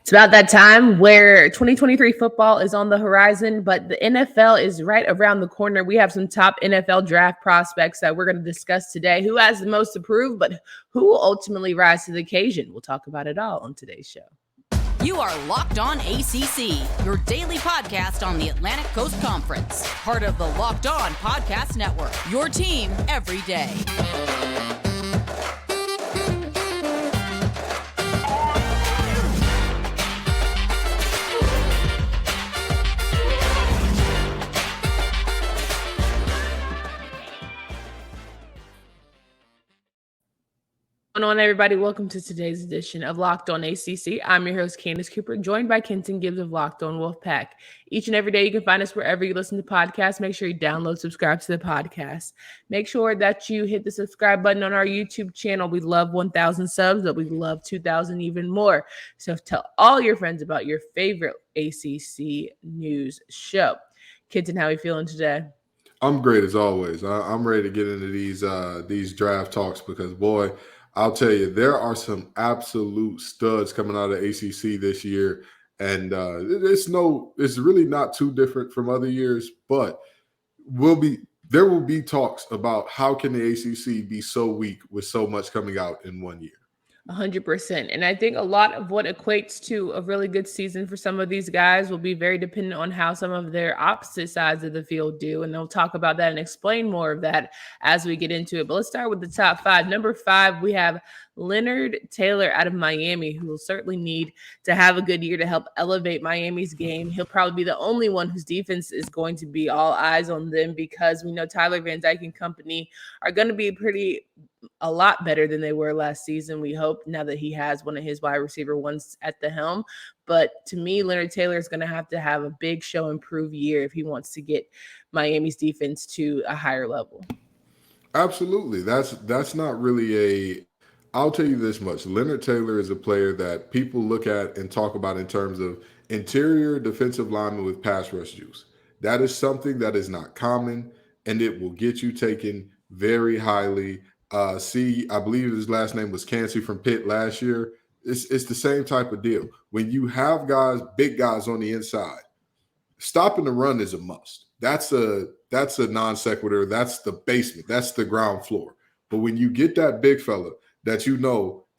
It's about that time where 2023 football is on the horizon, but the NFL is right around the corner. We have some top NFL draft prospects that we're going to discuss today. Who has the most to prove, but who will ultimately rise to the occasion? We'll talk about it all on today's show. You are Locked On ACC, your daily podcast on the Atlantic Coast Conference. Part of the Locked On Podcast Network, your team every day. What's going on, everybody? Welcome to today's edition of Locked On ACC. I'm your host, Candace Cooper, joined by Kenton Gibbs of Locked On Wolfpack. Each and every day, you can find us wherever you listen to podcasts. Make sure you download, subscribe to the podcast. Make sure that you hit the subscribe button on our YouTube channel. We love 1,000 subs, but we love 2,000 even more. So tell all your friends about your favorite ACC news show. Kenton, how are you feeling today? I'm great as always. I'm ready to get into these draft talks because, boy, I'll tell you, there are some absolute studs coming out of ACC this year, and it's really not too different from other years. But there will be talks about how can the ACC be so weak with so much coming out in 1 year. 100%. And I think a lot of what equates to a really good season for some of these guys will be very dependent on how some of their opposite sides of the field do. And they'll talk about that and explain more of that as we get into it. But let's start with the top five. Number 5, we have Leonard Taylor out of Miami, who will certainly need to have a good year to help elevate Miami's game. He'll probably be the only one whose defense is going to be all eyes on them because we know Tyler Van Dyke and company are going to be a lot better than they were last season. We hope now that he has one of his wide receiver ones at the helm. But to me, Leonard Taylor is going to have a big show improve year if he wants to get Miami's defense to a higher level. Absolutely. That's not really I'll tell you this much. Leonard Taylor is a player that people look at and talk about in terms of interior defensive lineman with pass rush juice. That is something that is not common, and it will get you taken very highly. I believe his last name was Cansey from Pitt last year. It's the same type of deal. When you have big guys on the inside, stopping the run is a must. That's a non sequitur. That's the basement. That's the ground floor. But when you get that big fella that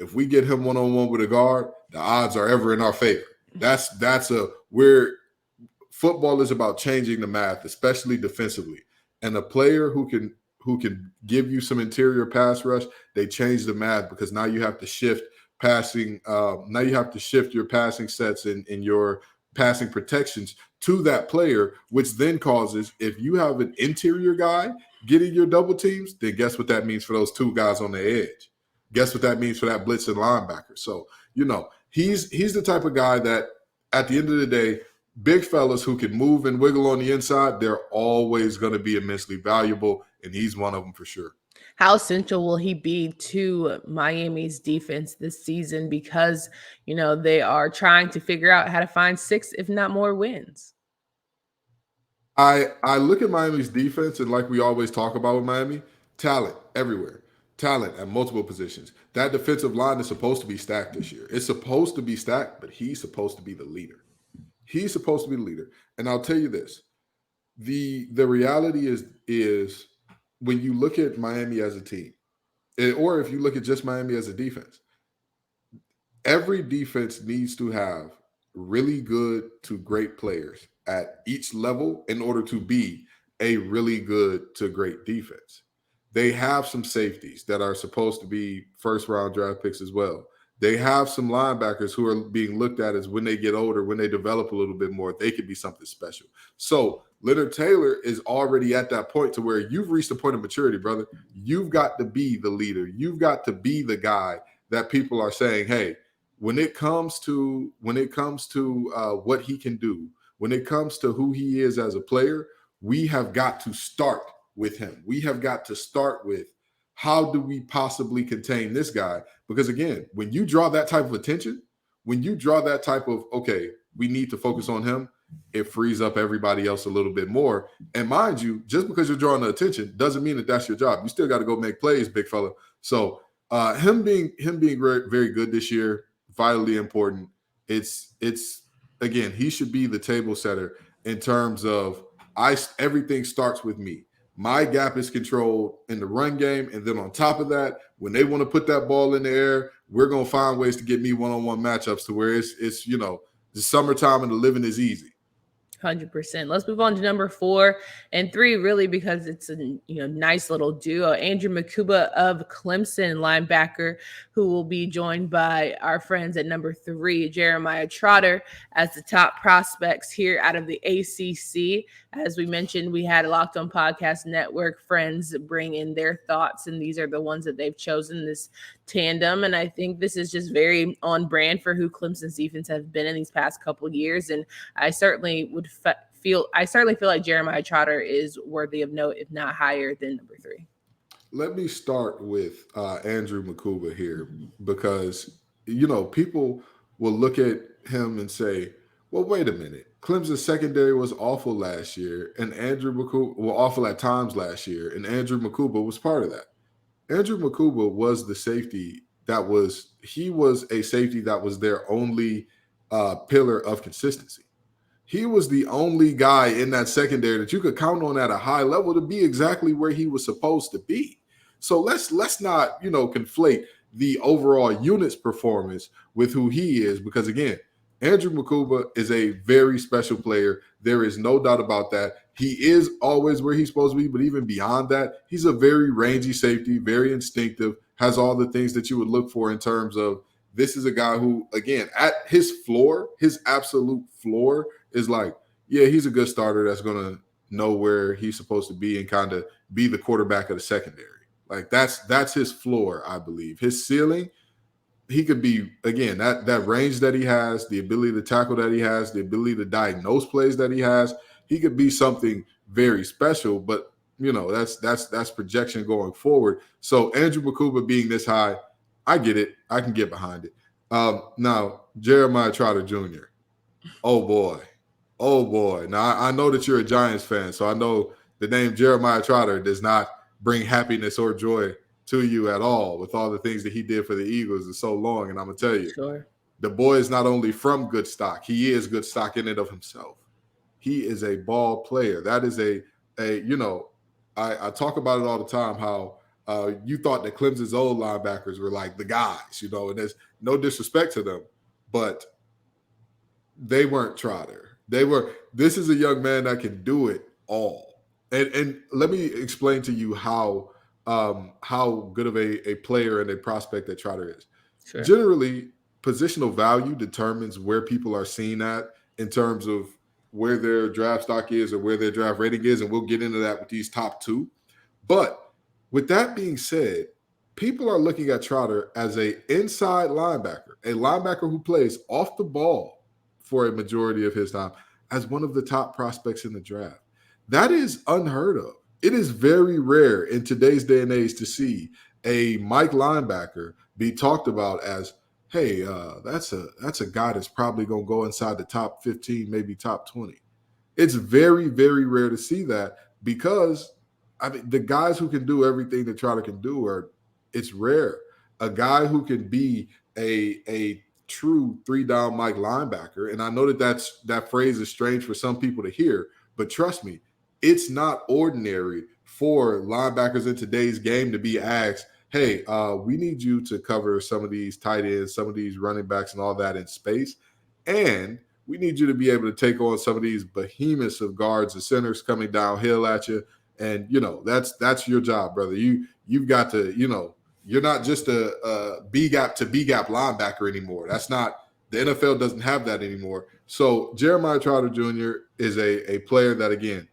if we get him one-on-one with a guard, the odds are ever in our favor. Where football is about changing the math, especially defensively. And a player who can give you some interior pass rush, they change the math because now you have to shift passing. Now you have to shift your passing sets and your passing protections to that player, which then causes, if you have an interior guy getting your double teams, then guess what that means for those two guys on the edge? Guess what that means for that blitzing linebacker? So, he's the type of guy that at the end of the day, big fellas who can move and wiggle on the inside, they're always going to be immensely valuable, and he's one of them for sure. How essential will he be to Miami's defense this season? Because, they are trying to figure out how to find 6, if not more, wins. I look at Miami's defense, and like we always talk about with Miami, talent everywhere. Talent at multiple positions. That defensive line is supposed to be stacked this year. It's supposed to be stacked, but he's supposed to be the leader. He's supposed to be the leader. And I'll tell you this. The reality is when you look at Miami as a team, or if you look at just Miami as a defense, every defense needs to have really good to great players at each level in order to be a really good to great defense. They have some safeties that are supposed to be first-round draft picks as well. They have some linebackers who are being looked at as when they get older, when they develop a little bit more, they could be something special. So Leonard Taylor is already at that point to where you've reached a point of maturity, brother. You've got to be the leader. You've got to be the guy that people are saying, hey, when it comes to what he can do, when it comes to who he is as a player, we have got to start with him. We have got to start with how do we possibly contain this guy? Because again, when you draw that type of attention, when you draw that type of, okay, we need to focus on him, it frees up everybody else a little bit more. And mind you, just because you're drawing the attention doesn't mean that that's your job. You still got to go make plays, big fella. So him being very, very good this year, vitally important. It's again, he should be the table setter in terms of everything starts with me. My gap is controlled in the run game, and then on top of that, when they want to put that ball in the air, we're gonna find ways to get me one-on-one matchups to where it's the summertime and the living is easy. 100%. Let's move on to number 4 and 3, really, because it's a nice little duo. Andrew Makuba of Clemson, linebacker, who will be joined by our friends at number 3, Jeremiah Trotter, as the top prospects here out of the ACC. As we mentioned, we had Locked On Podcast Network friends bring in their thoughts, and these are the ones that they've chosen, this tandem. And I think this is just very on brand for who Clemson's defense has been in these past couple years. And I certainly feel like Jeremiah Trotter is worthy of note, if not higher than number 3. Let me start with Andrew Makuba here, because people will look at him and say, well, wait a minute. Clemson's secondary was awful last year, and Andrew Makuba awful at times last year, and Andrew Makuba was part of that. Andrew Makuba was the safety he was a safety that was their only pillar of consistency. He was the only guy in that secondary that you could count on at a high level to be exactly where he was supposed to be. So let's not, conflate the overall unit's performance with who he is, because again, Andrew Makuba is a very special player. There is no doubt about that. He is always where he's supposed to be, but even beyond that, he's a very rangy safety, very instinctive, has all the things that you would look for in terms of this is a guy who, again, at his floor, his absolute floor is like, yeah, he's a good starter that's going to know where he's supposed to be and kind of be the quarterback of the secondary. Like that's his floor, I believe. His ceiling, he could be, again, that range that he has, the ability to tackle that he has, the ability to diagnose plays that he has. He could be something very special, but that's projection going forward. So Andrew Makuba being this high, I get it. I can get behind it. Now, Jeremiah Trotter Jr. Oh boy. Now I know that you're a Giants fan, so I know the name Jeremiah Trotter does not bring happiness or joy to you at all, with all the things that he did for the Eagles in so long. And I'm gonna tell you, sure, the boy is not only from good stock, he is good stock in and of himself. He is a ball player. That is I talk about it all the time, how you thought that Clemson's old linebackers were like the guys, and there's no disrespect to them, but they weren't Trotter. This is a young man that can do it all. And let me explain to you how good of a player and a prospect that Trotter is. Sure. Generally, positional value determines where people are seen at in terms of where their draft stock is or where their draft rating is, and we'll get into that with these top 2. But with that being said, people are looking at Trotter as a inside linebacker, a linebacker who plays off the ball for a majority of his time, as one of the top prospects in the draft. That is unheard of. It is very rare in today's day and age to see a Mike linebacker be talked about as, hey, that's a guy that's probably going to go inside the top 15, maybe top 20. It's very, very rare to see that, because the guys who can do everything that Trotter can do it's rare. A guy who can be a true 3-down Mike linebacker, and I know that phrase is strange for some people to hear, but trust me, it's not ordinary for linebackers in today's game to be asked, hey, we need you to cover some of these tight ends, some of these running backs and all that in space. And we need you to be able to take on some of these behemoths of guards and centers coming downhill at you. And, that's your job, brother. You've got to, you're not just a B-gap to B-gap linebacker anymore. That's not – the NFL doesn't have that anymore. So Jeremiah Trotter Jr. is a player that, again,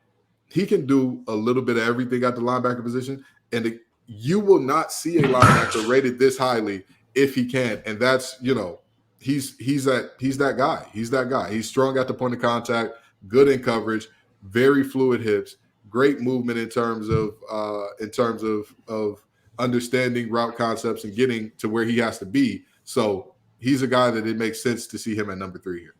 he can do a little bit of everything at the linebacker position, and you will not see a linebacker rated this highly if he can. And that's, he's that guy. He's that guy. He's strong at the point of contact, good in coverage, very fluid hips, great movement in terms of understanding route concepts and getting to where he has to be. So he's a guy that it makes sense to see him at number 3 here.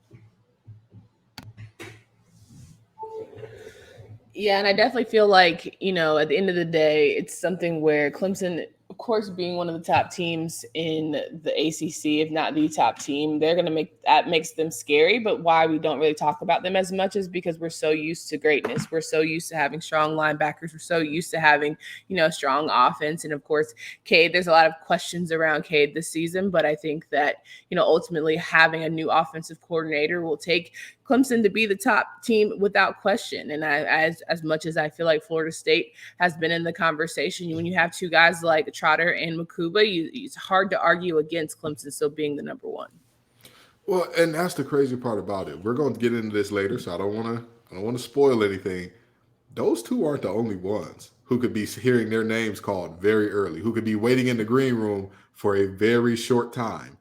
Yeah, and I definitely feel like, at the end of the day, it's something where Clemson of course, being one of the top teams in the ACC, if not the top team, they're going to make that makes them scary. But why we don't really talk about them as much is because we're so used to greatness. We're so used to having strong linebackers. We're so used to having, strong offense. And of course, Cade, there's a lot of questions around Cade this season. But I think that, ultimately having a new offensive coordinator will take Clemson to be the top team without question. And as much as I feel like Florida State has been in the conversation, when you have two guys like Trotter and Makuba, it's hard to argue against Clemson still being the number one. Well, and that's the crazy part about it. We're going to get into this later, so I don't want to spoil anything. Those two aren't the only ones who could be hearing their names called very early, who could be waiting in the green room for a very short time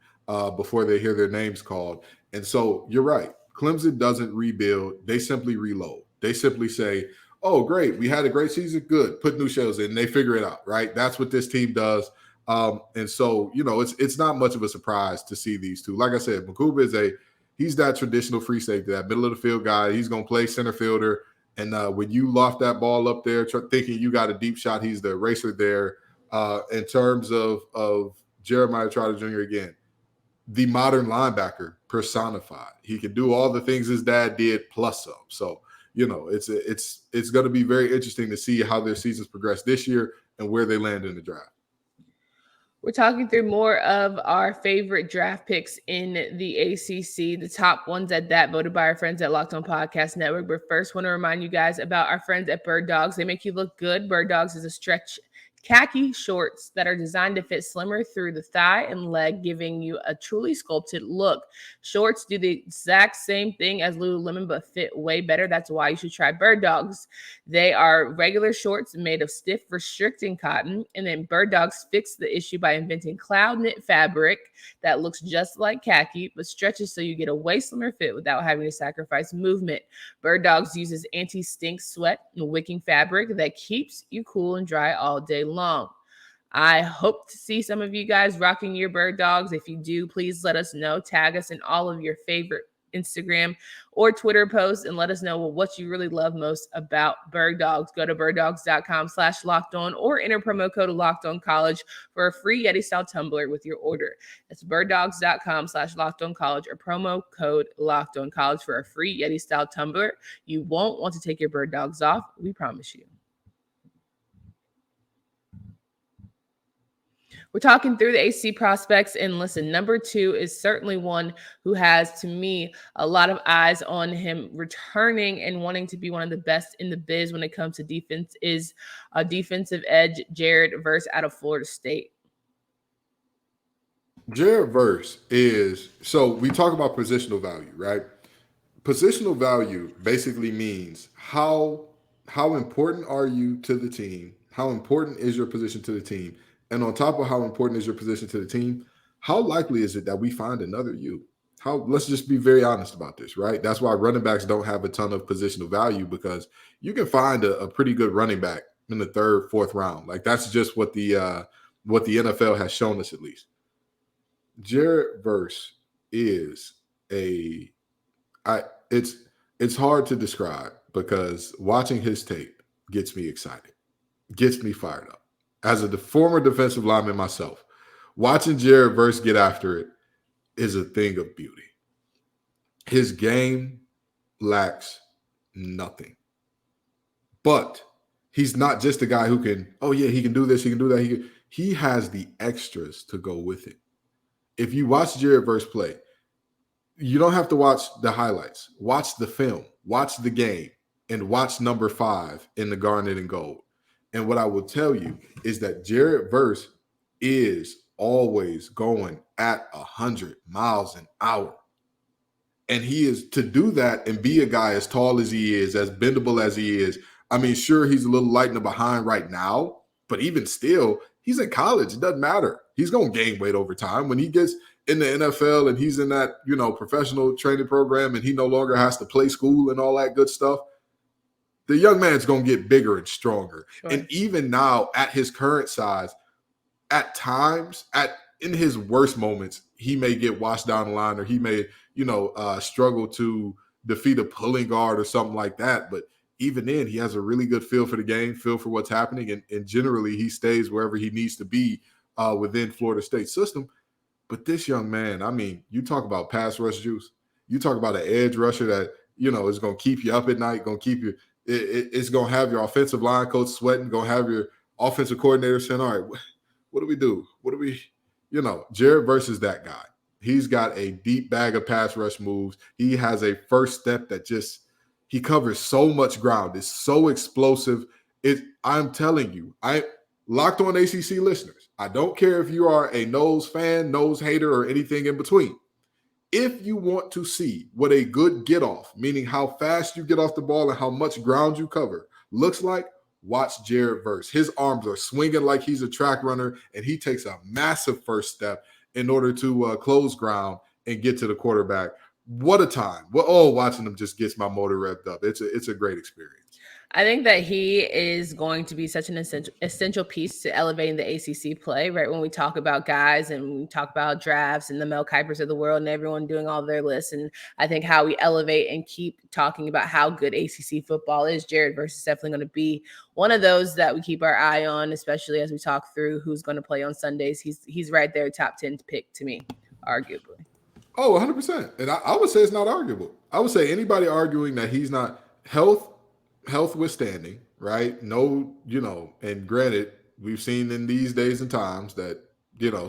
before they hear their names called. And so you're right. Clemson doesn't rebuild. They simply reload. They simply say, oh, great, we had a great season. Good. Put new shells in. They figure it out, right? That's what this team does. And so, it's not much of a surprise to see these two. Like I said, Makuba he's that traditional free safety, that middle of the field guy. He's going to play center fielder. And when you loft that ball up there, thinking you got a deep shot, he's the eraser there. In terms of Jeremiah Trotter Jr., again, the modern linebacker personified. He can do all the things his dad did plus some. So, it's going to be very interesting to see how their seasons progress this year and where they land in the draft. We're talking through more of our favorite draft picks in the ACC, the top ones at that, voted by our friends at Locked On Podcast Network. But first, want to remind you guys about our friends at Bird Dogs. They make you look good. Bird Dogs is a stretch khaki shorts that are designed to fit slimmer through the thigh and leg, giving you a truly sculpted look. Shorts do the exact same thing as Lululemon, but fit way better. That's why you should try Bird Dogs. They are regular shorts made of stiff, restricting cotton, and then Bird Dogs fixed the issue by inventing cloud knit fabric that looks just like khaki, but stretches so you get a way slimmer fit without having to sacrifice movement. Bird Dogs uses anti-stink sweat and wicking fabric that keeps you cool and dry all day long. I hope to see some of you guys rocking your Bird Dogs. If you do, please let us know. Tag us in all of your favorite Instagram or Twitter posts and let us know what you really love most about Bird Dogs. Go to birddogs.com/lockedon or enter promo code LockedOnCollege for a free Yeti style tumbler with your order. That's birddogs.com/LockedOnCollege or promo code LockedOnCollege for a free Yeti style tumbler. You won't want to take your Bird Dogs off. We promise you. We're talking through the ACC prospects, and listen, number 2 is certainly one who has, to me, a lot of eyes on him returning and wanting to be one of the best in the biz when it comes to defense, is a defensive edge, Jared Verse out of Florida State. Jared Verse is, so we talk about positional value, right? Positional value basically means how important are you to the team? How important is your position to the team? And on top of how important is your position to the team, how likely is it that we find another you? Let's just be very honest about this, right? That's why running backs don't have a ton of positional value, because you can find a pretty good running back in the 3rd, 4th round. Like, that's just what the NFL has shown us, at least. Jared Verse is it's hard to describe, because watching his tape gets me excited, gets me fired up. As a former defensive lineman myself, watching Jared Verse get after it is a thing of beauty. His game lacks nothing. But he's not just a guy who can, he can do this, he can do that. He has the extras to go with it. If you watch Jared Verse play, you don't have to watch the highlights. Watch the film, watch the game, and watch number 5 in the garnet and gold. And what I will tell you is that Jared Verse is always going at 100 miles an hour. And he is, to do that and be a guy as tall as he is, as bendable as he is. I mean, sure, he's a little light in the behind right now, but even still, he's in college. It doesn't matter. He's going to gain weight over time. When he gets in the NFL and he's in that, professional training program, and he no longer has to play school and all that good stuff, the young man's going to get bigger and stronger. Sure. And even now, at his current size, at times, in his worst moments, he may get washed down the line, or he may, struggle to defeat a pulling guard or something like that. But even then, he has a really good feel for the game, feel for what's happening, and generally he stays wherever he needs to be within Florida State's system. But this young man, I mean, you talk about pass rush juice. You talk about an edge rusher that, is going to keep you up at night, going to keep you – it's going to have your offensive line coach sweating, going to have your offensive coordinator saying, all right, what do we do? What do we – Jared Verse is that guy. He's got a deep bag of pass rush moves. He has a first step that just – he covers so much ground. It's so explosive. I'm telling you, Locked On ACC listeners, I don't care if you are a nose fan, nose hater, or anything in between. If you want to see what a good get off, meaning how fast you get off the ball and how much ground you cover, looks like, watch Jared Verse. His arms are swinging like he's a track runner, and he takes a massive first step in order to close ground and get to the quarterback. What a time. Watching him just gets my motor revved up. It's a great experience. I think that he is going to be such an essential piece to elevating the ACC play, right? When we talk about guys and we talk about drafts and the Mel Kipers of the world and everyone doing all their lists. And I think how we elevate and keep talking about how good ACC football is, Jared Verse is definitely going to be one of those that we keep our eye on, especially as we talk through who's going to play on Sundays. He's right there, top 10 pick to me, arguably. Oh, 100%. And I would say it's not arguable. I would say anybody arguing that he's not health withstanding, right? No, and granted, we've seen in these days and times that,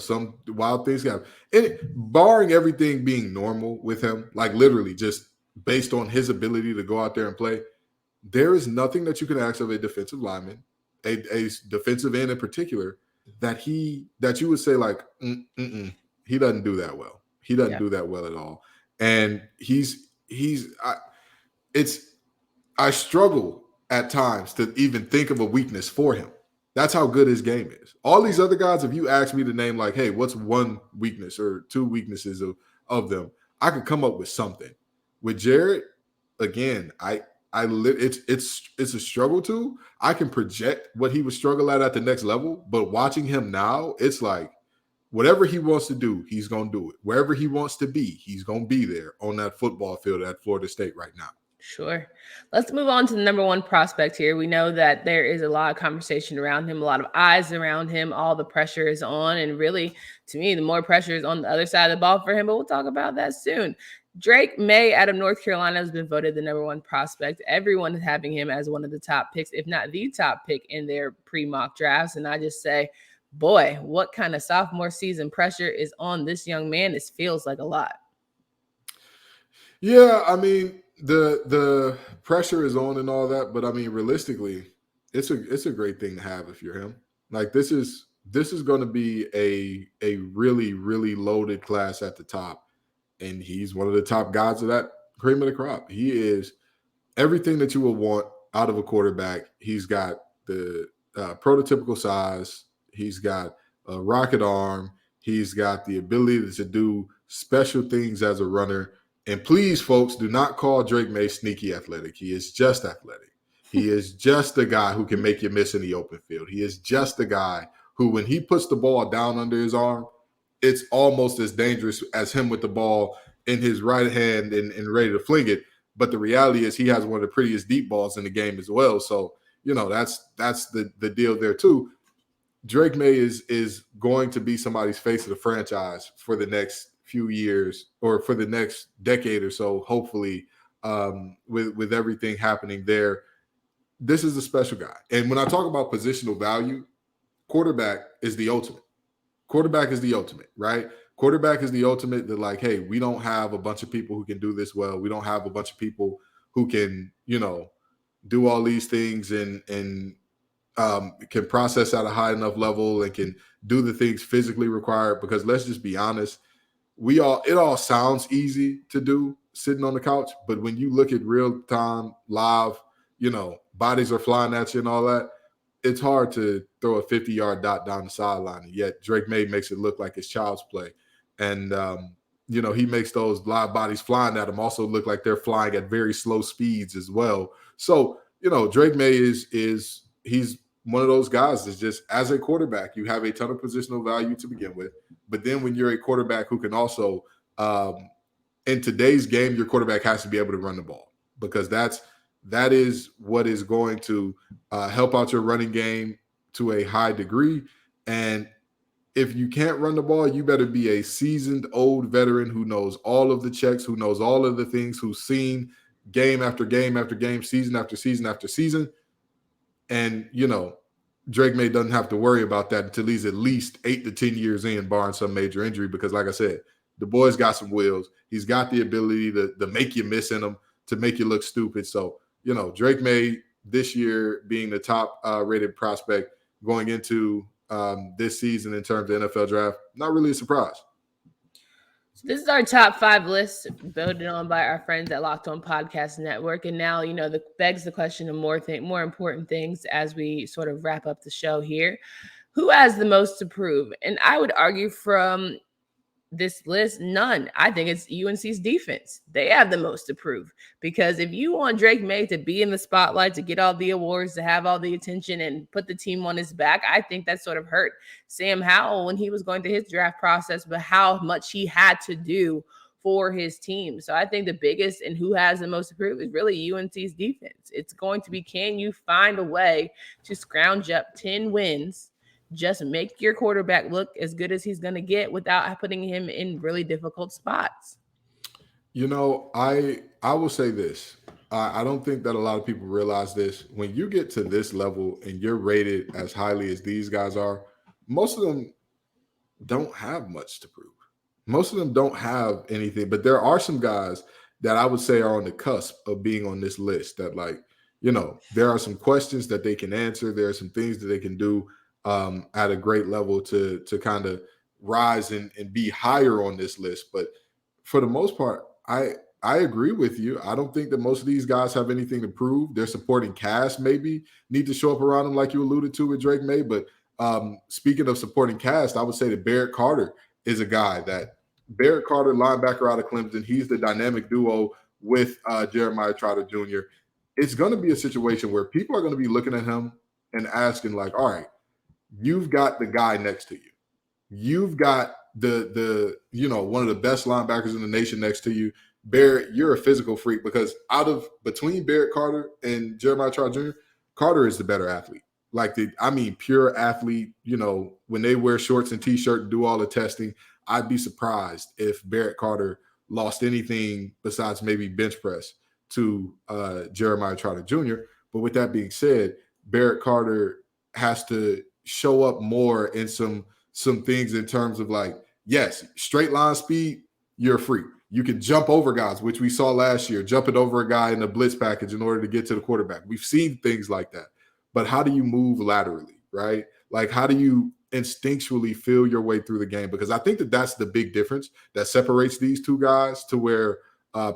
some wild things happen. And barring everything being normal with him, like literally just based on his ability to go out there and play, there is nothing that you can ask of a defensive lineman, a defensive end in particular, that you would say like, he doesn't do that well. He doesn't do that well at all. And I struggle at times to even think of a weakness for him. That's how good his game is. All these other guys, if you ask me to name like, hey, what's one weakness or two weaknesses of them, I could come up with something. With Jared, again, it's a struggle too. I can project what he would struggle at the next level, but watching him now, it's like, whatever he wants to do, he's going to do it. Wherever he wants to be, he's going to be there on that football field at Florida State right now. Sure. Let's move on to the number one prospect here. We know that there is a lot of conversation around him, a lot of eyes around him. All the pressure is on. And really, to me, the more pressure is on the other side of the ball for him. But we'll talk about that soon. Drake Maye out of North Carolina has been voted the number one prospect. Everyone is having him as one of the top picks, if not the top pick in their pre-mock drafts. And I just say, boy, what kind of sophomore season pressure is on this young man? This feels like a lot. Yeah, I mean, the pressure is on and all that, but I mean, realistically, it's a great thing to have if you're him. Like this is going to be a really, really loaded class at the top, and he's one of the top guys of that cream of the crop. He is everything that you would want out of a quarterback. He's got the prototypical size. He's got a rocket arm. He's got the ability to do special things as a runner. And please, folks, do not call Drake Maye sneaky athletic. He is just athletic. He is just the guy who can make you miss in the open field. He is just the guy who, when he puts the ball down under his arm, it's almost as dangerous as him with the ball in his right hand and ready to fling it. But the reality is he has one of the prettiest deep balls in the game as well. So, that's the deal there too. Drake Maye is going to be somebody's face of the franchise for the next few years or for the next decade or so, hopefully, with everything happening there. This is a special guy. And when I talk about positional value, quarterback is the ultimate. Quarterback is the ultimate, right? Quarterback is the ultimate that like, hey, we don't have a bunch of people who can do this well. We don't have a bunch of people who can, do all these things and can process at a high enough level and can do the things physically required. Because let's just be honest, it all sounds easy to do sitting on the couch, but when you look at real time live, bodies are flying at you and all that, it's hard to throw a 50-yard dot down the sideline. And yet Drake Maye makes it look like it's child's play. And, he makes those live bodies flying at him also look like they're flying at very slow speeds as well. So, Drake Maye he's one of those guys that's just, as a quarterback, you have a ton of positional value to begin with. But then when you're a quarterback who can also, in today's game, your quarterback has to be able to run the ball, because that's that is what is going to help out your running game to a high degree. And if you can't run the ball, you better be a seasoned old veteran who knows all of the checks, who knows all of the things, who's seen game after game after game, season after season after season. And, Drake Maye doesn't have to worry about that until he's at least 8 to 10 years in, barring some major injury, because like I said, the boy's got some wheels. He's got the ability to make you miss in him, to make you look stupid. So, Drake Maye this year being the top rated prospect going into this season in terms of NFL draft, not really a surprise. This is our top 5 list voted on by our friends at Locked On Podcast Network. And now, begs the question of more important things as we sort of wrap up the show here. Who has the most to prove? And I would argue from this list, none. I think it's UNC's defense. They have the most to prove, because if you want Drake Maye to be in the spotlight, to get all the awards, to have all the attention and put the team on his back, I think that sort of hurt Sam Howell when he was going through his draft process, but how much he had to do for his team. So I think the biggest and who has the most to prove is really UNC's defense. It's going to be, can you find a way to scrounge up 10 wins, just make your quarterback look as good as he's going to get without putting him in really difficult spots? I will say this. I don't think that a lot of people realize this. When you get to this level and you're rated as highly as these guys are, most of them don't have much to prove. Most of them don't have anything, but there are some guys that I would say are on the cusp of being on this list that, there are some questions that they can answer. There are some things that they can do at a great level to kind of rise and be higher on this list. But for the most part, I agree with you. I don't think that most of these guys have anything to prove. Their supporting cast maybe need to show up around them, like you alluded to with Drake Maye. But speaking of supporting cast, I would say that Barrett Carter is a guy Barrett Carter, linebacker out of Clemson. He's the dynamic duo with Jeremiah Trotter Jr. It's going to be a situation where people are going to be looking at him and asking, like, all right, you've got the guy next to you. You've got the one of the best linebackers in the nation next to you. Barrett, you're a physical freak, because between Barrett Carter and Jeremiah Trotter Jr., Carter is the better athlete. Pure athlete. When they wear shorts and t-shirt and do all the testing, I'd be surprised if Barrett Carter lost anything besides maybe bench press to Jeremiah Trotter Jr. But with that being said, Barrett Carter has to show up more in some things in terms of, like, yes, straight line speed, you're a freak. You can jump over guys, which we saw last year, jumping over a guy in the blitz package in order to get to the quarterback. We've seen things like that. But how do you move laterally, right? Like, how do you instinctually feel your way through the game? Because I think that that's the big difference that separates these two guys, to where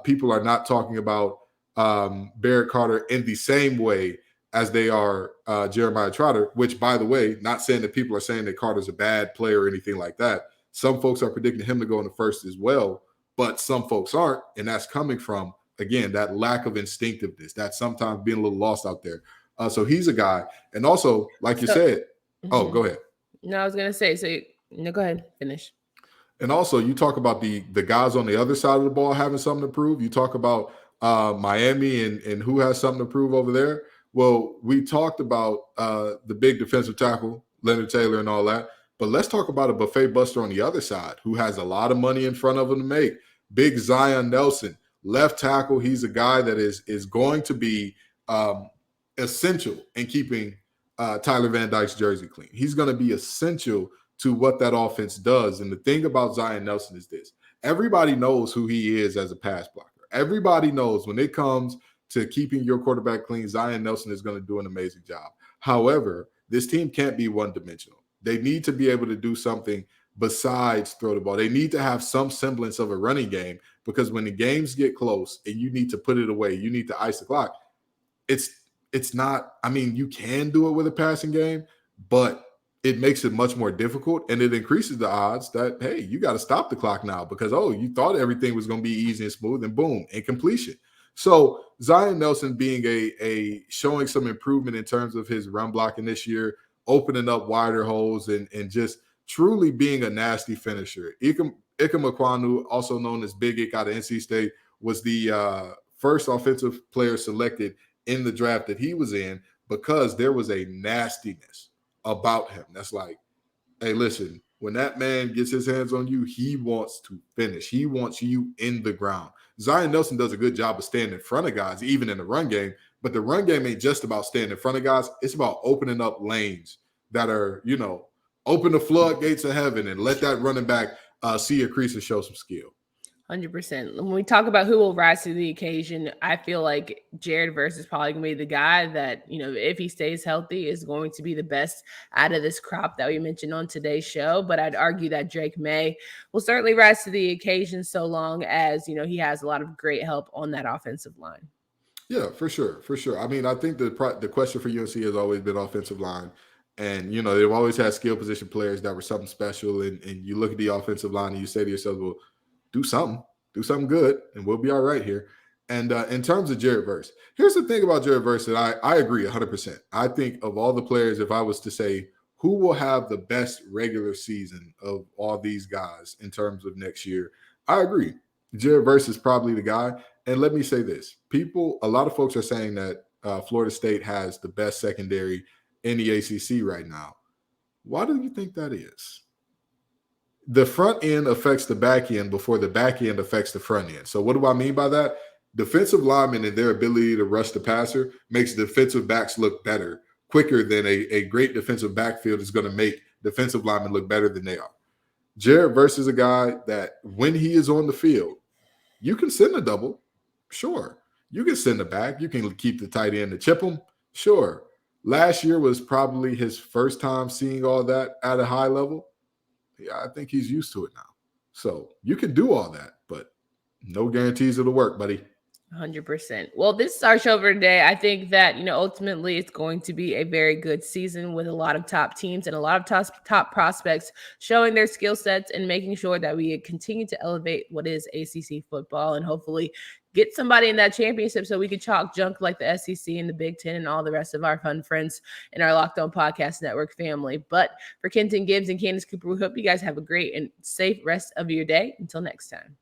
people are not talking about Barrett Carter in the same way as they are Jeremiah Trotter, which, by the way, not saying that people are saying that Carter's a bad player or anything like that. Some folks are predicting him to go in the first as well, but some folks aren't. And that's coming from, again, that lack of instinctiveness, that sometimes being a little lost out there. So he's a guy. And also, like you said, oh, go ahead. No, I was going to say, go ahead, finish. And also, you talk about the guys on the other side of the ball having something to prove. You talk about Miami and who has something to prove over there. Well, we talked about the big defensive tackle, Leonard Taylor, and all that. But let's talk about a buffet buster on the other side who has a lot of money in front of him to make. Big Zion Nelson, left tackle. He's a guy that is going to be essential in keeping Tyler Van Dyke's jersey clean. He's going to be essential to what that offense does. And the thing about Zion Nelson is this. Everybody knows who he is as a pass blocker. Everybody knows when it comes to keeping your quarterback clean, Zion Nelson is going to do an amazing job. However, this team can't be one-dimensional. They need to be able to do something besides throw the ball. They need to have some semblance of a running game, because when the games get close and you need to put it away, you need to ice the clock. It's not, you can do it with a passing game, but it makes it much more difficult, and it increases the odds that, hey, you got to stop the clock now because, you thought everything was going to be easy and smooth, and boom, incompletion. So Zion Nelson being a showing some improvement in terms of his run blocking this year, opening up wider holes and just truly being a nasty finisher. Ikem Ekwonu, also known as Big Ick out of NC State, was the first offensive player selected in the draft that he was in because there was a nastiness about him. That's like, hey, listen, when that man gets his hands on you, he wants to finish. He wants you in the ground. Zion Nelson does a good job of staying in front of guys, even in the run game. But the run game ain't just about staying in front of guys. It's about opening up lanes that are, open the floodgates of heaven and let that running back see a crease and show some skill. 100%. When we talk about who will rise to the occasion, I feel like Jared Verse is probably going to be the guy that, if he stays healthy, is going to be the best out of this crop that we mentioned on today's show. But I'd argue that Drake Maye will certainly rise to the occasion so long as, he has a lot of great help on that offensive line. Yeah, for sure. For sure. I mean, I think the question for UNC has always been offensive line. And, they've always had skill position players that were something special. And you look at the offensive line and you say to yourself, well, do something good, and we'll be all right here. And in terms of Jared Verse, here's the thing about Jared Verse that I agree 100%. I think of all the players, if I was to say who will have the best regular season of all these guys in terms of next year, I agree. Jared Verse is probably the guy. And let me say this. A lot of folks are saying that Florida State has the best secondary in the ACC right now. Why do you think that is? The front end affects the back end before the back end affects the front end. So what do I mean by that? Defensive linemen and their ability to rush the passer makes defensive backs look better quicker than a great defensive backfield is going to make defensive linemen look better than they are. Jared Verse is a guy that when he is on the field, you can send a double. Sure. You can send a back. You can keep the tight end to chip him. Sure. Last year was probably his first time seeing all that at a high level. Yeah, I think he's used to it now. So you can do all that, but no guarantees it'll work, buddy. 100%. Well, this is our show for today. I think that, ultimately it's going to be a very good season with a lot of top teams and a lot of top prospects showing their skill sets and making sure that we continue to elevate what is ACC football and hopefully get somebody in that championship so we can chalk junk like the SEC and the Big Ten and all the rest of our fun friends in our Locked On Podcast Network family. But for Kenton Gibbs and Candace Cooper, we hope you guys have a great and safe rest of your day. Until next time.